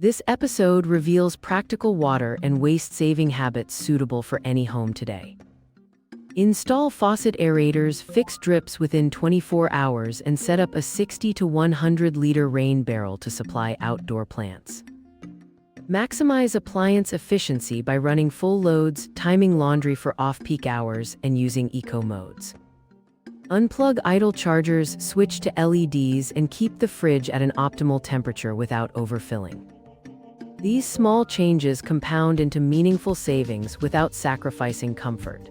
This episode reveals practical water and waste-saving habits suitable for any home today. Install faucet aerators, fix drips within 24 hours, and set up a 60 to 100 liter rain barrel to supply outdoor plants. Maximize appliance efficiency by running full loads, timing laundry for off-peak hours, and using eco modes. Unplug idle chargers, switch to LEDs, and keep the fridge at an optimal temperature without overfilling. These small changes compound into meaningful savings without sacrificing comfort.